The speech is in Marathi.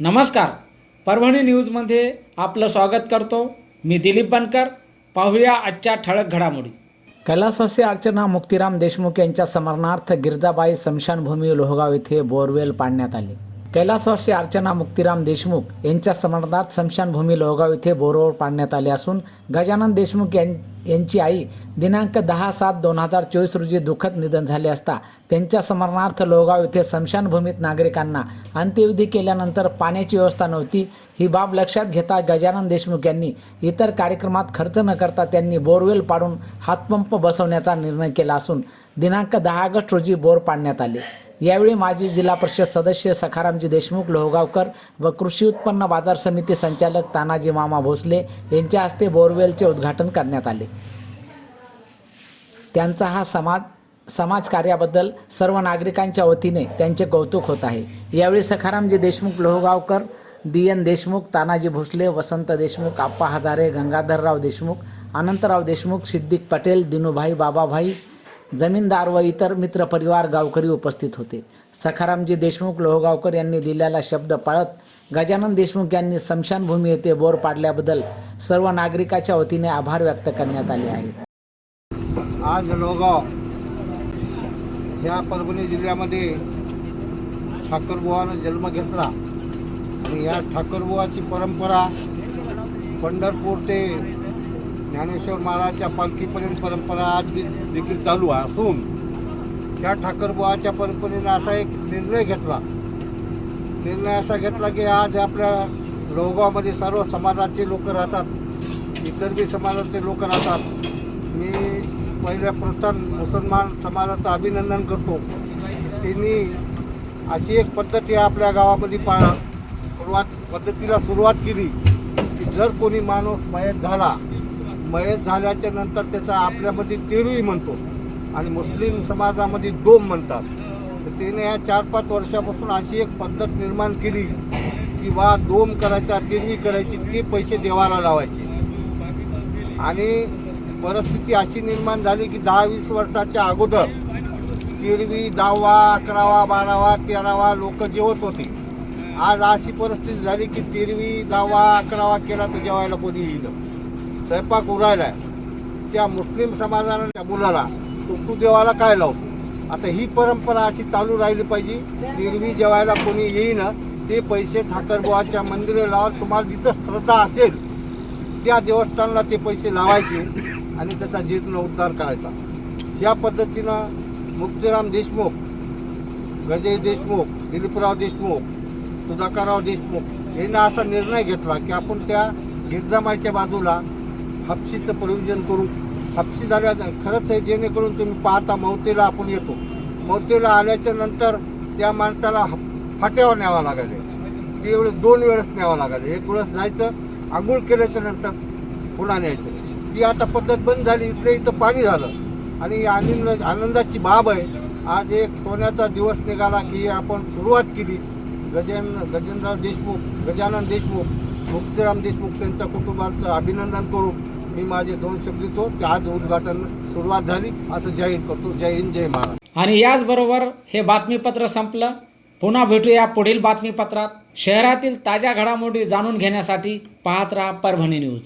नमस्कार, परभणी न्यूजमध्ये आपलं स्वागत करतो. मी दिलीप बनकर. पाहूया आजच्या ठळक घडामोडी. कैलासवासी अर्चना मुक्तीराम देशमुख यांच्या स्मरणार्थ गिरजाबाई स्मशानभूमी लोहगाव येथे बोरवेल पाडण्यात आले. कैलासवासी अर्चना मुक्तीराम देशमुख यांच्या स्मरणार्थ स्मशानभूमी लोहगाव येथे बोरवेल पाडण्यात आले असून गजानन देशमुख यांची आई दिनांक 10/7/2024 रोजी दुःखद निधन झाले असता त्यांच्या स्मरणार्थ लोहगाव येथे स्मशानभूमीत नागरिकांना अंत्यविधी केल्यानंतर पाण्याची व्यवस्था नव्हती. ही बाब लक्षात घेता गजानन देशमुख यांनी इतर कार्यक्रमात खर्च न करता त्यांनी बोरवेल पाडून हातपंप बसवण्याचा निर्णय केला असून दिनांक 10 ऑगस्ट रोजी बोर पाडण्यात आले. यावेळी माजी जिल्हा परिषद सदस्य सखारामजी देशमुख लोहगावकर व कृषी उत्पन्न बाजार समिती संचालक तानाजी मामा भोसले यांच्या हस्ते बोरवेलचे उद्घाटन करण्यात आले. त्यांचा हा समाजकार्याबद्दल सर्व नागरिकांच्या वतीने त्यांचे कौतुक होत आहे. यावेळी सखारामजी देशमुख लोहगावकर, DN देशमुख, तानाजी भोसले, वसंत देशमुख, आप्पा हजारे, गंगाधरराव देशमुख, अनंतराव देशमुख, सिद्दीक पटेल, दिनूभाई, बाबाभाई, जमीनदार व इतर मित्रपरिवार गावकरी उपस्थित होते. सखारामजी देशमुख लोहगावकर यांनी दिलेला शब्द पाळत गजानन देशमुख यांनी स्मशानभूमी येथे बोर पाडल्याबद्दल सर्व नागरिकाच्या वतीने आभार व्यक्त करण्यात आले आहेत. आज लोहगाव ह्या परभणी जिल्ह्यामध्ये ठाकरबुवानं जन्म घेतला आणि या ठाकरबुवाची परंपरा पंढरपूर ते ज्ञानेश्वर महाराजच्या पालखीपर्यंत परंपरा आज देखील चालू असून त्या ठाकरबुवाच्या परंपरेने असा एक निर्णय असा घेतला की आज आपल्या लोहगावमध्ये सर्व समाजाचे लोक राहतात, इतर बी समाजाचे लोक राहतात. मी पहिल्या प्रथम मुसलमान समाजाचं अभिनंदन करतो. त्यांनी अशी एक पद्धती आपल्या गावामध्ये सुरुवात केली की जर कोणी माणूस मयत झाल्याच्या नंतर त्याचा आपल्यामध्ये तेरुई म्हणतो आणि मुस्लिम समाजामध्ये दोम म्हणतात. तर त्याने या 4-5 वर्षापासून अशी एक पद्धत निर्माण केली की दोम करायचा, तेरुई करायची, ते पैसे देवाला लावायचे. आणि परिस्थिती अशी निर्माण झाली की 10-20 वर्षाच्या अगोदर तेरवी 10वा 11वा 12वा 13वा लोक जेवत होते. आज अशी परिस्थिती झाली की तेरवी 10वा 11वा केला तर जेवायला कोणी येईल. स्वयंपाक उरायला त्या मुस्लिम समाजानं त्या मुलाला तू देवाला काय लावतो. आता ही परंपरा अशी चालू राहिली पाहिजे. तेरवी जेवायला कोणी येईन ते पैसे ठाकरबुवाच्या मंदिरे लावा. तुम्हाला जिथं श्रद्धा असेल त्या देवस्थानाला ते पैसे लावायचे आणि त्याचा जीर्णोद्धार करायचा. या पद्धतीनं मुक्तीराम देशमुख, गजय देशमुख, दिलीपराव देशमुख, सुधाकरराव देशमुख यांनी असा निर्णय घेतला की आपण त्या गिरजामाईच्या बाजूला हापशीचं प्रयोजन करू. हापशी झाल्या खरंच आहे, जेणेकरून तुम्ही पाहता मौतेला आपण येतो. मौतेला आल्याच्या नंतर त्या माणसाला फाट्यावर न्यावं लागायचे. ते एवढे 2 वेळेस न्यावं लागायचं. एक वेळेस जायचं, आंघोळ केल्याच्या नंतर पुन्हा न्यायचं. ती आता पद्धत बंद झाली. इथं पाणी झालं आणि आनंदाची बाब आहे. आज एक सोन्याचा दिवस निघाला की आपण सुरुवात केली. गजानन देशमुख, मुक्तीराम देशमुख त्यांच्या कुटुंबाचं अभिनंदन करून मी माझे 2 शब्द देतो की आज उद्घाटन सुरुवात झाली असं जाहीर करतो. जय हिंद, जय महाराज. आणि याचबरोबर हे बातमीपत्र संपलं. पुन्हा भेटूया पुढील बातमीपत्रात. शहरातील ताज्या घडामोडी जाणून घेण्यासाठी पाहत राहा परभणी न्यूज.